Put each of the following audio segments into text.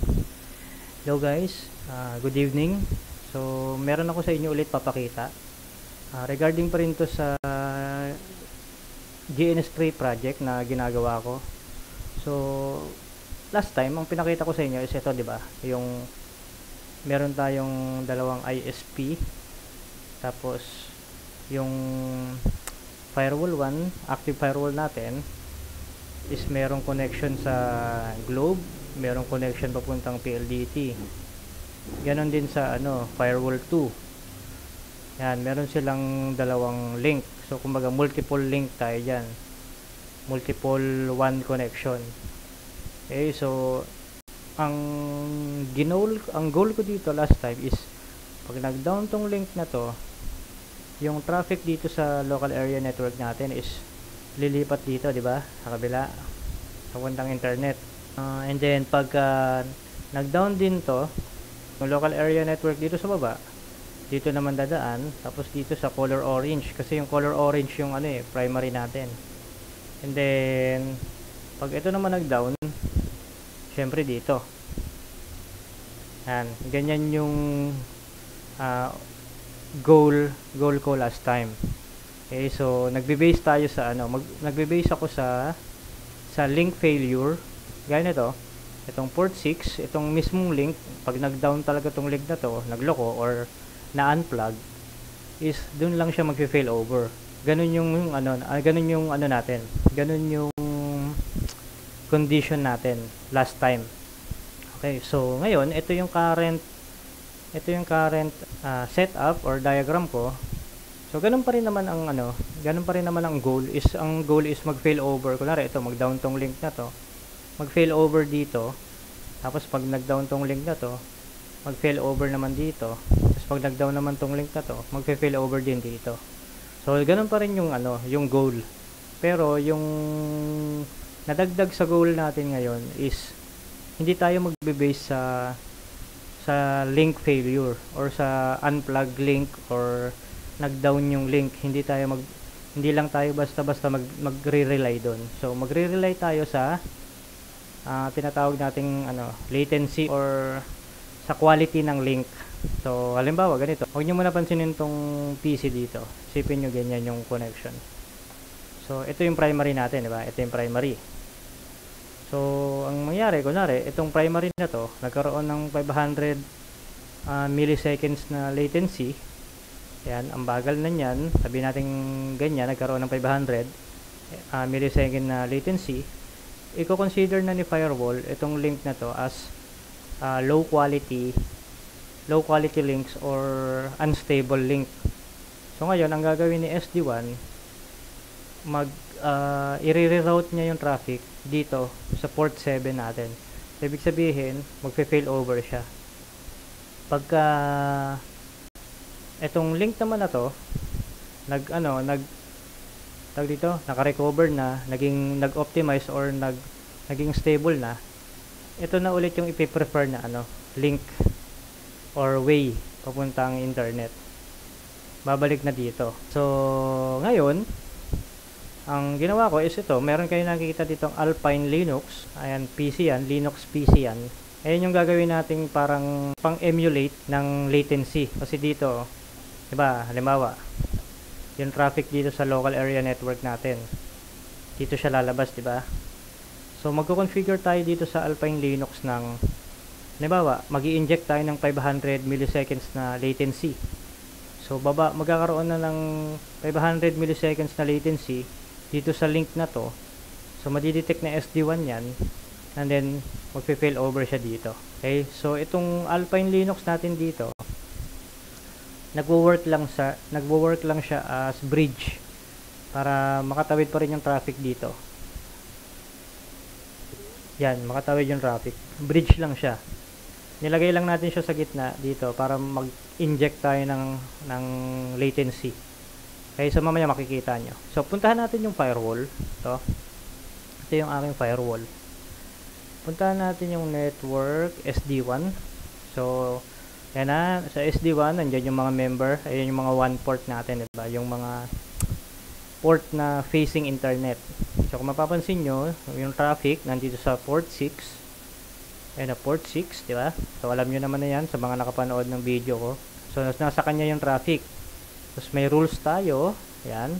Hello guys, good evening. So, meron ako sa inyo ulit papakita. Regarding pa rin to sa GNS3 project na ginagawa ko. So, last time, ang pinakita ko sa inyo is ito, di ba? Yung meron tayong dalawang ISP. Tapos, yung firewall 1, active firewall natin, is merong connection sa Globe, merong connection papuntang PLDT. Ganon din sa firewall 2. Yan, meron silang dalawang link. So kumbaga multiple link tayo diyan. Multiple one connection. Okay, so ang goal ko dito last time is pag nag-down tong link na to, yung traffic dito sa local area network natin is lilipat dito, di ba? Sa kabila, sa puntang internet. And then pag nag-down din to, yung local area network dito sa baba, dito naman dadaan, tapos dito sa color orange, kasi yung color orange yung primary natin. And then pag ito naman nag-down, syempre dito. Yan, ganyan yung goal ko last time. Okay, so nagbe-base tayo sa nagbe-base ako sa link failure. Gaya nito, itong port 6, itong mismong link, pag nag-down talaga tong link na to, nagloko or na-unplug, is dun lang siya magfe-fail over. Ganun yung ganun yung natin. Ganun yung condition natin last time. Okay, so ngayon ito yung current setup or diagram ko. So ganun pa rin naman ang goal is mag-fail over. Kunwari ito, mag-down tong link na to, mag-fail over dito. Tapos pag nag-down tong link na to, mag-fail over naman dito. Tapos pag nag-down naman tong link na to, mag-fail over din dito. So ganun pa rin yung goal. Pero yung nadagdag sa goal natin ngayon is hindi tayo magbe-base sa link failure or sa unplug link or nag-down yung link. Hindi lang tayo basta-basta magre-rely doon. So magre-rely tayo sa tinatawag nating latency or sa quality ng link. So halimbawa ganito, huwag niyo muna pansinin tong PC dito. Isipin niyo ganyan yung connection. So ito yung primary natin, di ba? Ito yung primary. So ang mangyari, kunwari itong primary na to nagkaroon ng 500 milliseconds na latency. Yan, ang bagal na niyan. Sabihin natin ganyan, nagkaroon ng 500 millisecond na latency. I-consider na ni firewall itong link na to as low quality links or unstable link. So ngayon ang gagawin ni SD1, i-reroute niya yung traffic dito sa port 7 natin. So, ibig sabihin magfe-fail over siya. Pagka etong link naman na to naka-recover na, nag-optimize or naging stable na, ito na ulit yung ipi-prefer na link or way papuntang internet. Babalik na dito. So ngayon ang ginawa ko is ito, meron kayo nakikita ditong Alpine Linux. Ayan, PC yan, Linux PC yan. Ayan yung gagawin nating parang pang-emulate ng latency. Kasi dito, diba, halimbawa, yung traffic dito sa local area network natin, dito siya lalabas, diba? So magko-configure tayo dito sa Alpine Linux ng, halimbawa, mag-i-inject tayo ng 500 milliseconds na latency. So magkakaroon na ng 500 milliseconds na latency dito sa link na to. So madidetect na SD1 yan, and then magpe-fail over siya dito. Okay, so itong Alpine Linux natin dito, nagwo-work lang siya as bridge para makatawid pa rin yung traffic dito. Yan, makatawid yung traffic. Bridge lang siya. Nilagay lang natin siya sa gitna dito para mag-inject tayo ng latency. Okay, so mamaya makikita nyo. So puntahan natin yung firewall. Ito yung aking firewall. Puntahan natin yung network SD1. So yan na, sa SD1 nandiyan yung mga member. Ayan yung mga one port natin, diba? Yung mga port na facing internet. So kung mapapansin nyo, yung traffic nandito sa port 6. Ayan na, port 6, di ba? So, alam nyo naman na yan sa mga nakapanood ng video ko. So, nasa kanya yung traffic. Tapos, may rules tayo. Ayan.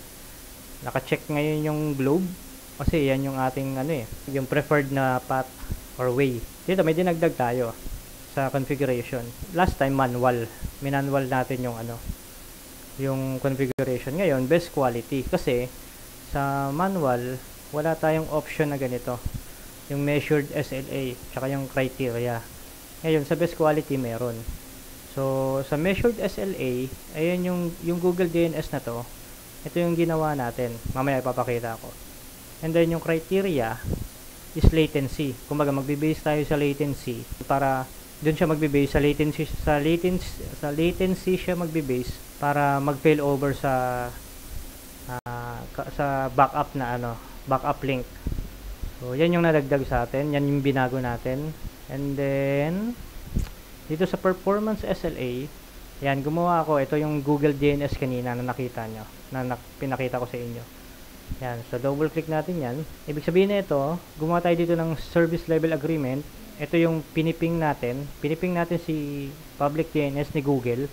Naka-check ngayon yung globe. Kasi, yan yung ating, yung preferred na path or way. Dito, may dinagdag tayo sa configuration. Last time, manual. Minanual natin yung, yung configuration. Ngayon, best quality. Kasi, sa manual, wala tayong option na ganito. Yung measured SLA, tsaka yung criteria. Ngayon, sa best quality meron. So, sa measured SLA, ayan yung Google DNS na to. Ito yung ginawa natin. Mamaya ipapakita ko. And then, yung criteria is latency. Kumbaga, magbe-base tayo sa latency para doon siya magbe-base sa latency siya magbe-base para mag-fail over sa backup backup link. So, yan yung nadagdag sa atin. Yan yung binago natin. And then, dito sa performance SLA, yan, gumawa ako. Ito yung Google DNS kanina na nakita nyo. Pinakita ko sa inyo. Yan. So, double click natin yan. Ibig sabihin na ito, gumawa tayo dito ng service level agreement. Ito yung piniping natin. Piniping natin si public DNS ni Google.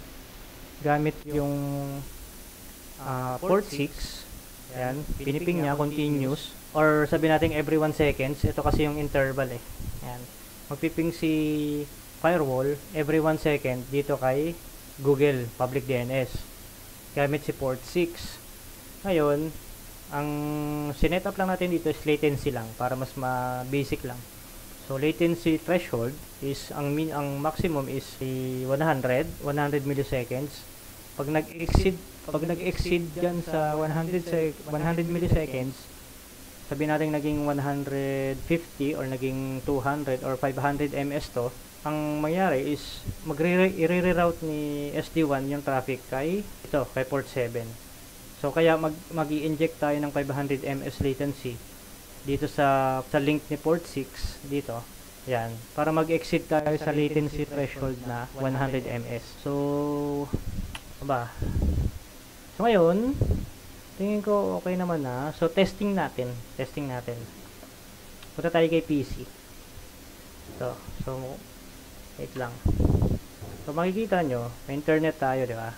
Gamit yung port 6. Yan. Piniping niya, continuous. Or sabi natin every 1 seconds. Ito kasi yung interval eh. Yan. Magpiping si firewall every 1 second dito kay Google Public DNS. Gamit si port 6. Ngayon, ang sinet-up lang natin dito is latency lang para mas basic lang. So, latency threshold is ang maximum is 100 milliseconds. Pag nag-exceed dyan sa 100 milliseconds, sabi natin naging 150 or naging 200 or 500 ms to, ang mangyari is i-reroute ni SD1 yung traffic kay port 7. So kaya mag-i-inject tayo ng 500 ms latency dito sa link ni port 6 dito. Yan, para mag-exceed tayo sa latency threshold na 100 ms. So ngayon, tingin ko okay naman na. So, testing natin. Punta tayo kay PC. Ito. So, wait lang. So, makikita nyo, may internet tayo, di ba?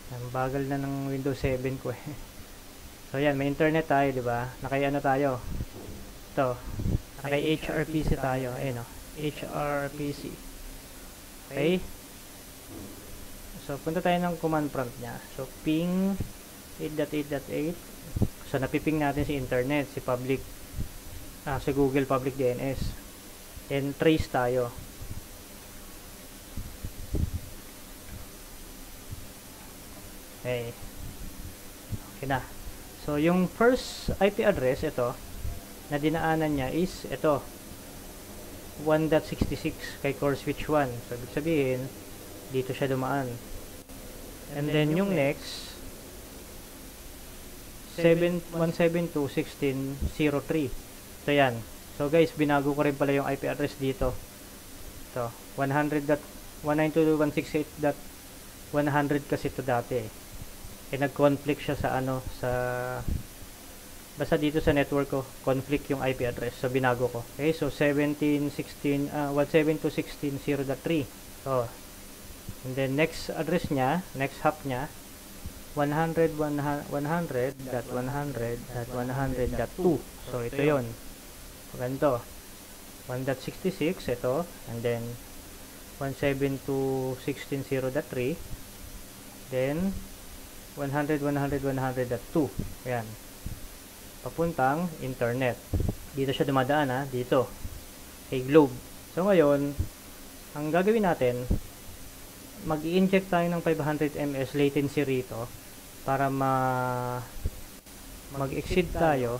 Ang bagal na ng Windows 7 ko eh. So, yan, may internet tayo, di ba? Tayo? Ito. HRPC tayo. Ayun o. HRPC. Okay? So, punta tayo ng command prompt niya. So, ping 8.8.8. So, napiping natin si internet, si Google Public DNS. And trace tayo. Okay. Okay na. So, yung first IP address, ito, na dinaanan niya is, ito, 1.66 kay core switch 1. So, ibig sabihin, dito siya dumaan. And then yung next 172.16.03. So yan. So guys, binago ko rin pala yung IP address dito. Ito, 100.192.168.100 kasi ito dati eh. Nag-conflict siya sa basta dito sa network ko, conflict yung IP address. So binago ko. Okay, so 172.16.0.3. So and then next address niya, next hop niya 100.100.100.100.2. So ito 'yon. Ganito. 1.66 ito, and then 172.16.0.3, then 100.100.100.2. Ayan. Papuntang internet. Dito siya dumadaan dito. Kay Globe. So ngayon, ang gagawin natin, mag-i-inject tayo ng 500 ms latency rito para mag-exceed tayo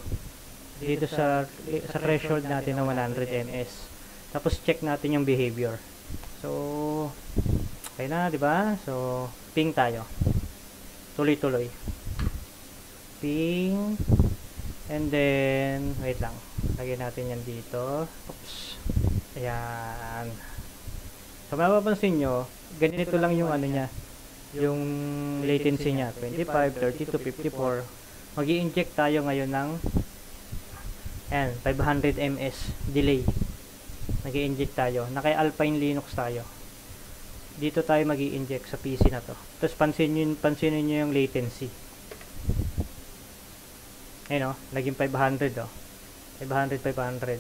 dito sa threshold natin na 100 ms. Tapos check natin yung behavior. So okay na, di ba? So ping tayo. Tuloy-tuloy. Ping, and then wait lang. Lagyan natin yan dito. Oops. Ayan. So mapapansin nyo, ganito lang yung niya, yung latency niya, 25, 32, 54. Mag-i-inject tayo ngayon ng Ayan, 500 ms delay. Nag-i-inject tayo. Naka Alpine Linux tayo. Dito tayo magi-inject sa PC na to. Tapos pansinin nyo yung latency. Ayun o, naging 500 o. 500.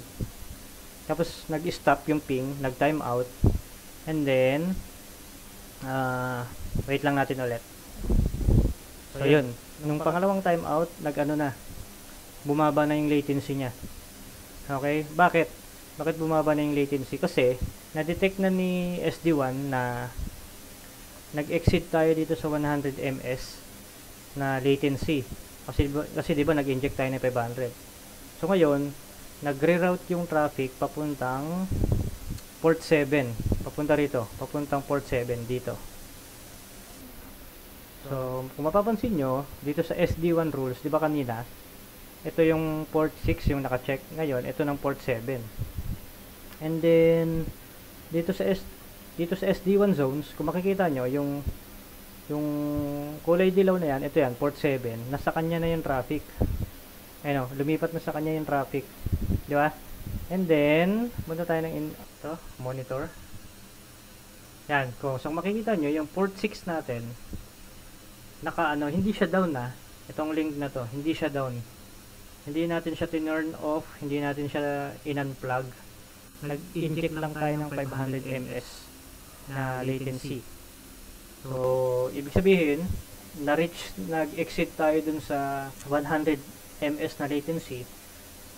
Tapos nag-stop yung ping, nag-time out. And then, wait lang natin ulit. So yun, nung pangalawang time out, nag-ano na, bumaba na yung latency niya. Okay, bakit? Bakit bumaba na yung latency? Kasi, na-detect na ni SD1 na nag-exceed tayo dito sa 100 ms na latency. Kasi diba nag-inject tayo ng 500. So ngayon, nagre-route yung traffic papuntang port 7. Papunta rito, papuntang port 7 dito. So, kung mapapansin nyo, dito sa SD1 rules, diba kanina, ito yung port 6 yung naka-check. Ngayon, ito ng port 7. And then, dito sa SD1 zones, kung makikita nyo, yung kulay dilaw na yan, ito yan, port 7, nasa kanya na yung traffic. Ayun, lumipat na sa kanya yung traffic. Di ba? And then, punta tayo ng monitor. Yan, kung makikita nyo, yung port 6 natin, hindi siya down na. Itong link na to, hindi siya down. Hindi natin siya turn off, hindi natin siya in-unplug. Nag-inject lang tayo ng 500 ms na latency. So, ibig sabihin, nag-exit tayo dun sa 100 ms na latency.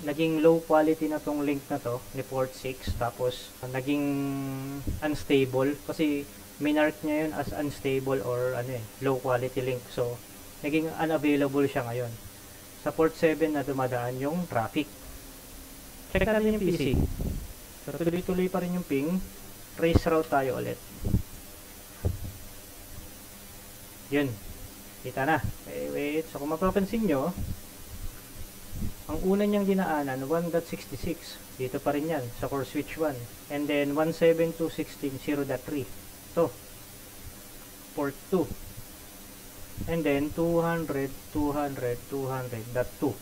Naging low quality na tong link na to ni port 6. Tapos, naging unstable. Kasi, minark niya yun as unstable or low quality link. So, naging unavailable siya ngayon. Sa port 7 na dumadaan yung traffic. Check natin yung PC. So, tuloy-tuloy pa rin yung ping. Trace route tayo ulit. Yun. Kita na. Okay, wait. So, kung mapapansin nyo, ang una niyang dinaanan, 1.66. Dito pa rin yan, sa core switch 1. And then, 172.16.0.3. So, port 2. And then, 200.200.200.2.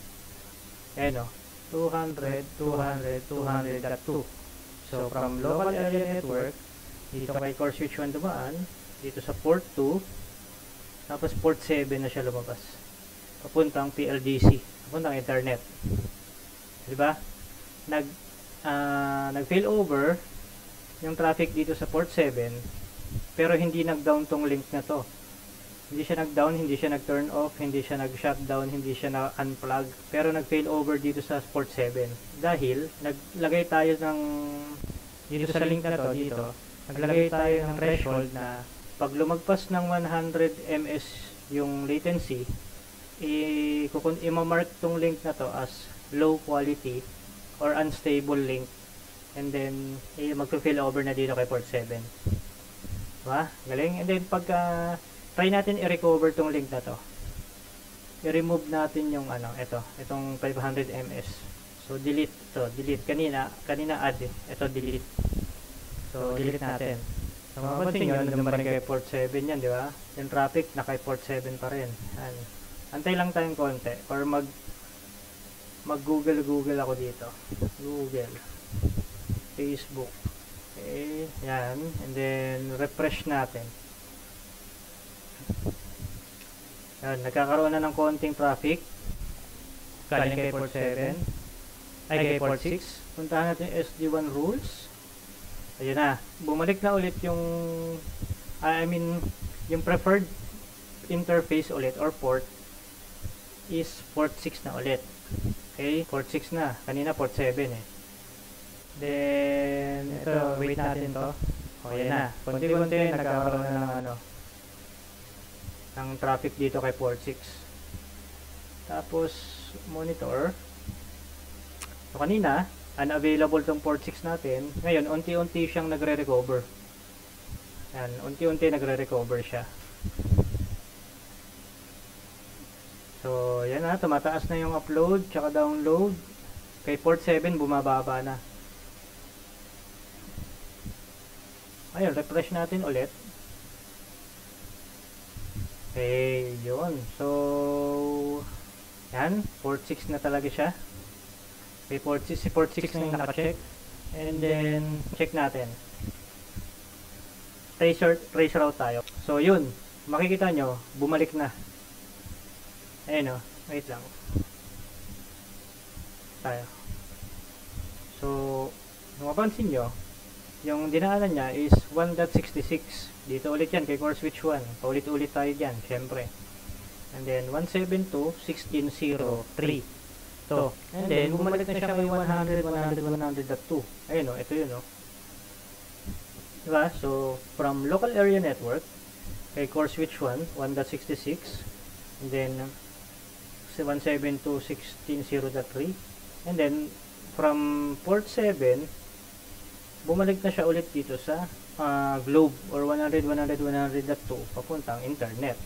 Ayan o. 200.200.200.2. So, from local area network, dito kay core switch 1 dumaan, dito sa port 2, tapos port 7 na siya lumabas. Papuntang PLDC, papuntang internet. Diba? Nag-fail over yung traffic dito sa port 7, pero hindi nag-down tong link na to. Hindi siya nag-down, hindi siya nag-turn off, hindi siya nag-shutdown, hindi siya na-unplug, pero nag-fail over dito sa port 7. Dahil, naglagay tayo ng, dito sa link na to, dito, naglagay tayo ng threshold na pag lumagpas ng 100 ms yung latency, i-mark tong link na to as low quality or unstable link. And then, mag-fail over na dito kay port 7. Diba? Galing. And then, pagka try natin i-recover tong link na to. I-remove natin yung itong 500 ms. So, delete to. Delete. Kanina add eh. Ito, delete. So, delete natin. So, mapapansin nyo, nandun pa rin kay port 7 yan, di ba? Yung traffic, naka port 7 pa rin. Yan. Antay lang tayong konti. Or mag-google ako dito. Google. Facebook. Okay. Yan. And then, refresh natin. Yan, nagkakaroon na ng konting traffic galing kay port 7 ay kay port 6. Puntahan natin yung SD1 rules. Ayun na, bumalik na ulit yung yung preferred interface ulit or port is port 6 na ulit. Okay, port 6 na, kanina port 7 eh. Then ito, wait natin to. Okay na, konti-konti nagkakaroon na ng traffic dito kay port 6. Tapos monitor. So kanina unavailable tong port 6 natin. Ngayon unti-unti siyang nagre-recover. Yan, unti-unti nagre-recover siya. So yan na, tumataas na yung upload tsaka download. Kay port 7 bumababa na. Ayun, refresh natin ulit. Okay, yun. So, yan. Port 6 na talaga siya. Okay, si port 6 na yung naka-check. And then, check natin. Trace route tayo. So, yun. Makikita nyo, bumalik na. Ayun o. Wait lang. Tayo. So, kung mapansin nyo, yung dinaanan niya is 1.66. Dito ulit yan kay core switch 1. Paulit-ulit tayo dyan, syempre. And then, 172.16.03. So, and then, bumalik na siya kay 100.100.2. Ayun o, ito yun o. Diba? So, from local area network, kay core switch 1, 1.66. And then, 172.16.0.3. And then, from port 7, bumalik na siya ulit dito sa globe or 100.100.100.2 papuntang internet.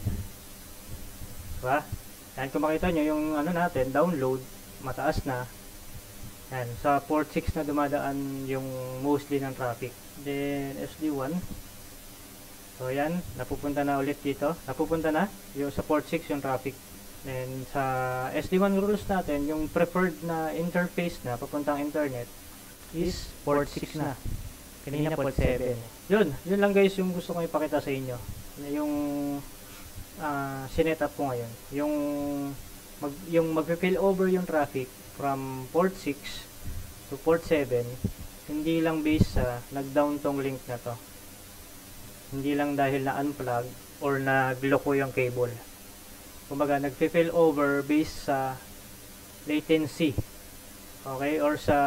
Diba? Yan, kung makita nyo yung ano natin, download, mataas na. Yan, sa port 6 na dumadaan yung mostly ng traffic. Then, SD1. So, yan, napupunta na ulit dito. Napupunta na yung sa port 6 yung traffic. Then, sa SD1 rules natin, yung preferred na interface na papuntang internet is port 6 na. Kanina port 7. Yun lang guys yung gusto kong ipakita sa inyo. Yung sinet up ko ngayon. Yung mag-fill over yung traffic from port 6 to port 7, hindi lang based sa nag-down tong link na to. Hindi lang dahil na unplug or nagloko yung cable. Kumbaga, nag-fill over based sa latency. Okay? Or sa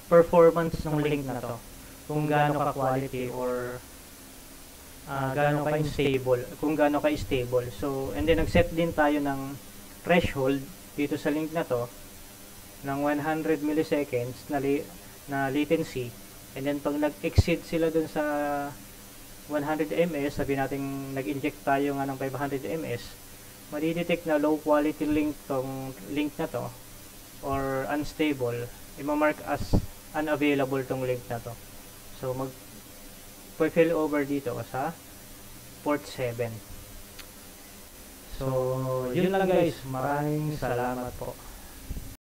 performance ng link na to. Kung gaano ka quality or gaano ka stable, kung gaano ka stable. So, and then nag-set din tayo ng threshold dito sa link na to ng 100 milliseconds na latency. And then pag nag-exceed sila dun sa 100 ms, sabi natin nag-inject tayo nga ng 500 ms, madidetect na low quality link tong link na to or unstable, i-mark as unavailable tong link na to. So mag-fill over dito sa port 7. So yun lang guys, maraming salamat po.